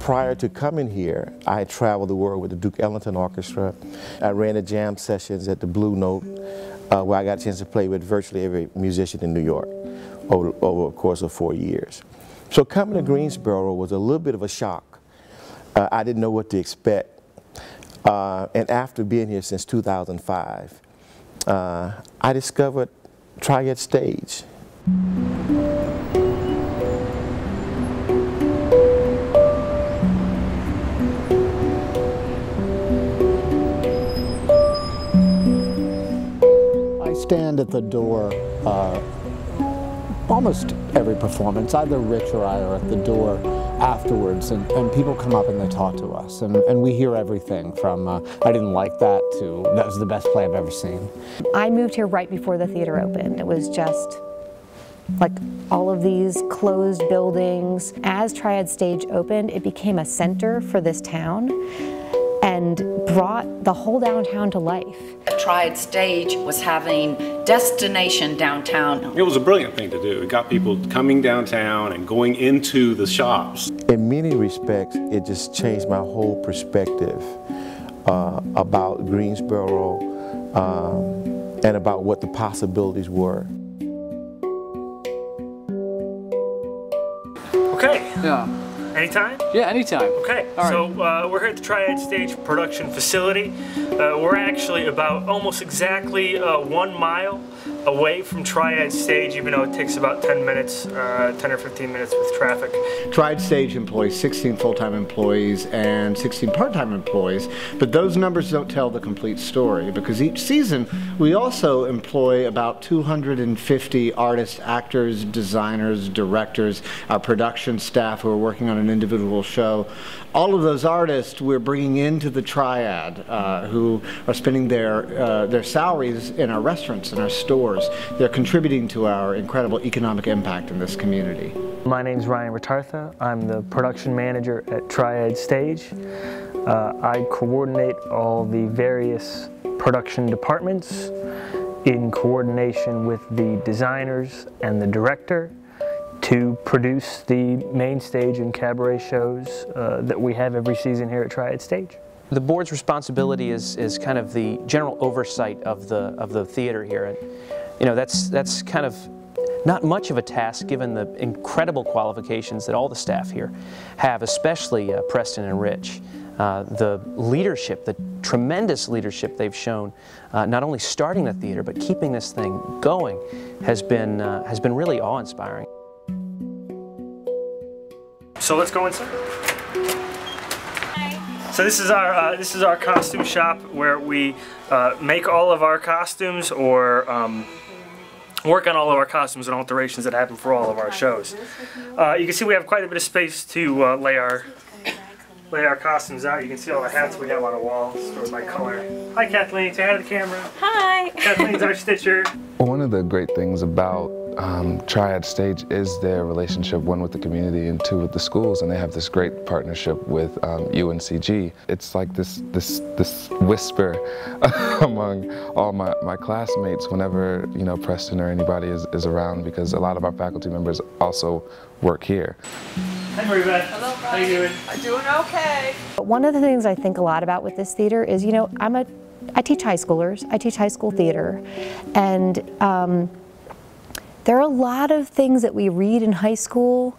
prior to coming here, I had traveled the world with the Duke Ellington Orchestra. I ran the jam sessions at the Blue Note, where I got a chance to play with virtually every musician in New York over a course of 4 years. So coming to Greensboro was a little bit of a shock. I didn't know what to expect. And after being here since 2005, I discovered Triad Stage. I stand at the door almost every performance. Either Rich or I are at the door afterwards, and people come up and they talk to us, and we hear everything from I didn't like that to that was the best play I've ever seen. I moved here right before the theater opened. It was just like all of these closed buildings. As Triad Stage opened, it became a center for this town and brought the whole downtown to life. Triad Stage was having destination downtown. It was a brilliant thing to do. It got people coming downtown and going into the shops. In many respects, it just changed my whole perspective about Greensboro and about what the possibilities were. Okay. Yeah. Anytime? Yeah, anytime. Okay, All right. So we're here at the Triad Stage production facility. We're actually about almost exactly 1 mile away from Triad Stage, even though it takes about 10 minutes, 10 or 15 minutes with traffic. Triad Stage employs 16 full-time employees and 16 part-time employees, but those numbers don't tell the complete story, because each season we also employ about 250 artists, actors, designers, directors, our production staff who are working on an individual show. All of those artists we're bringing into the Triad, who are spending their salaries in our restaurants and our stores. They're contributing to our incredible economic impact in this community. My name's Ryan Ratartha. I'm the production manager at Triad Stage. I coordinate all the various production departments in coordination with the designers and the director to produce the main stage and cabaret shows that we have every season here at Triad Stage. The board's responsibility is kind of the general oversight of the theater here, and you know that's kind of not much of a task given the incredible qualifications that all the staff here have, especially Preston and Rich. The leadership, the tremendous leadership they've shown, not only starting the theater but keeping this thing going, has been really awe-inspiring. So let's go inside. So this is our costume shop where we make all of our costumes or work on all of our costumes and alterations that happen for all of our shows. You can see we have quite a bit of space to lay our costumes out. You can see all the hats we have on the wall, stored by color. Hi Kathleen, say hi to the camera. Hi. Kathleen's our stitcher. One of the great things about Triad Stage is their relationship, one with the community and two with the schools, and they have this great partnership with UNCG. It's like this whisper among all my classmates whenever Preston or anybody is around, because a lot of our faculty members also work here. Hi Maria. Hello, Brian. How you doing? I'm doing okay. One of the things I think a lot about with this theater is, I teach high schoolers, I teach high school theater, and there are a lot of things that we read in high school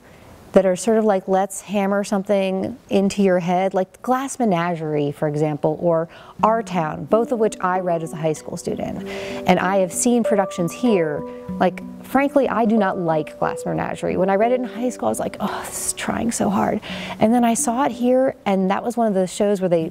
that are sort of like, let's hammer something into your head, like Glass Menagerie, for example, or Our Town, both of which I read as a high school student. And I have seen productions here, like, frankly, I do not like Glass Menagerie. When I read it in high school, I was like, oh, this is trying so hard. And then I saw it here, and that was one of the shows where they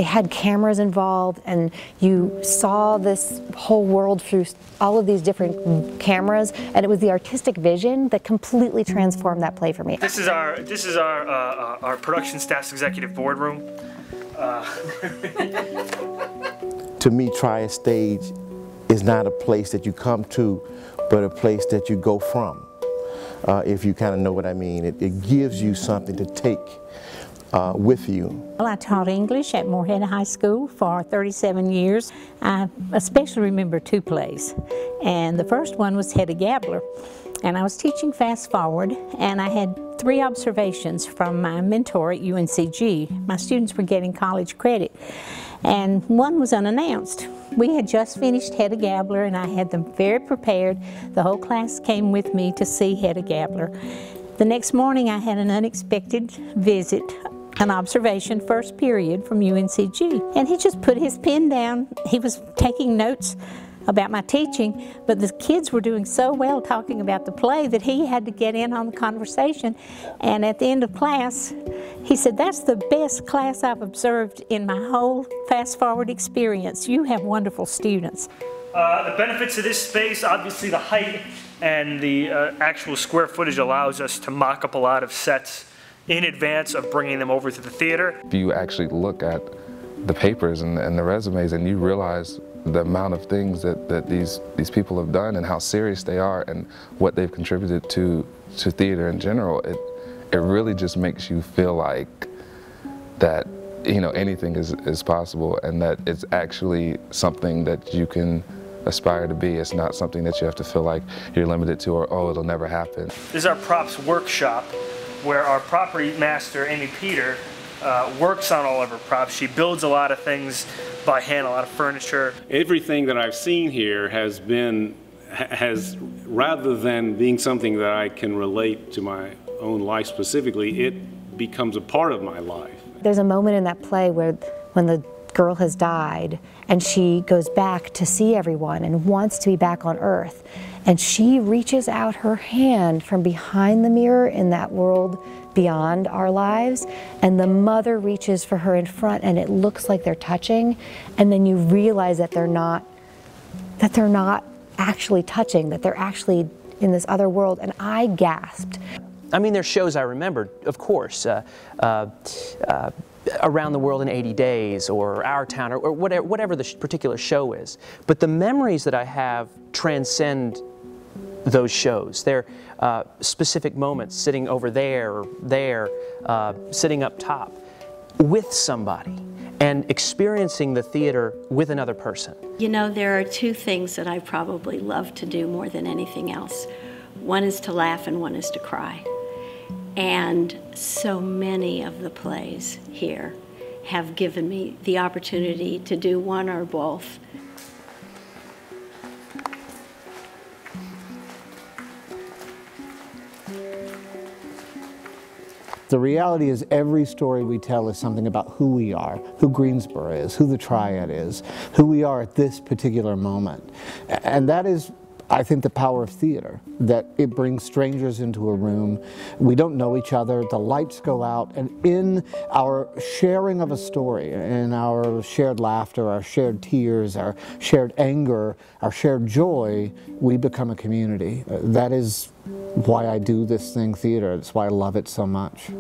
had cameras involved, and you saw this whole world through all of these different cameras, and it was the artistic vision that completely transformed that play for me. This is our production staff's executive boardroom. To me, Triad Stage is not a place that you come to, but a place that you go from, if you kind of know what I mean. It gives you something to take with you. Well, I taught English at Morehead High School for 37 years. I especially remember two plays, and the first one was Hedda Gabler. And I was teaching fast forward, and I had 3 observations from my mentor at UNCG. My students were getting college credit, and one was unannounced. We had just finished Hedda Gabler, and I had them very prepared. The whole class came with me to see Hedda Gabler. The next morning I had an unexpected visit, an observation, first period from UNCG. And he just put his pen down. He was taking notes about my teaching, but the kids were doing so well talking about the play that he had to get in on the conversation. And at the end of class, he said, "That's the best class I've observed in my whole Fast Forward experience. You have wonderful students." The benefits of this space, obviously the height and the actual square footage allows us to mock up a lot of sets in advance of bringing them over to the theater. If you actually look at the papers and the resumes, and you realize the amount of things that these people have done and how serious they are and what they've contributed to theater in general, it really just makes you feel like that, you know, anything is possible, and that it's actually something that you can aspire to be. It's not something that you have to feel like you're limited to, or, oh, it'll never happen. This is our props workshop, where our property master, Amy Peter, works on all of her props. She builds a lot of things by hand, a lot of furniture. Everything that I've seen here has rather than being something that I can relate to my own life specifically, it becomes a part of my life. There's a moment in that play where when the girl has died and she goes back to see everyone and wants to be back on Earth, and she reaches out her hand from behind the mirror in that world beyond our lives, and the mother reaches for her in front, and it looks like they're touching, and then you realize that they're not actually touching, that they're actually in this other world, and I gasped. I mean, there's shows I remembered, of course, Around the World in 80 Days, or Our Town, or whatever the particular show is. But the memories that I have transcend those shows. They're specific moments, sitting over there, or there, sitting up top, with somebody, and experiencing the theater with another person. You know, there are 2 things that I probably love to do more than anything else. One is to laugh and one is to cry. And so many of the plays here have given me the opportunity to do one or both. The reality is every story we tell is something about who we are, who Greensboro is, who the Triad is, who we are at this particular moment. And that is, I think, the power of theater, that it brings strangers into a room. We don't know each other, the lights go out, and in our sharing of a story, in our shared laughter, our shared tears, our shared anger, our shared joy, we become a community. That is why I do this thing, theater. It's why I love it so much.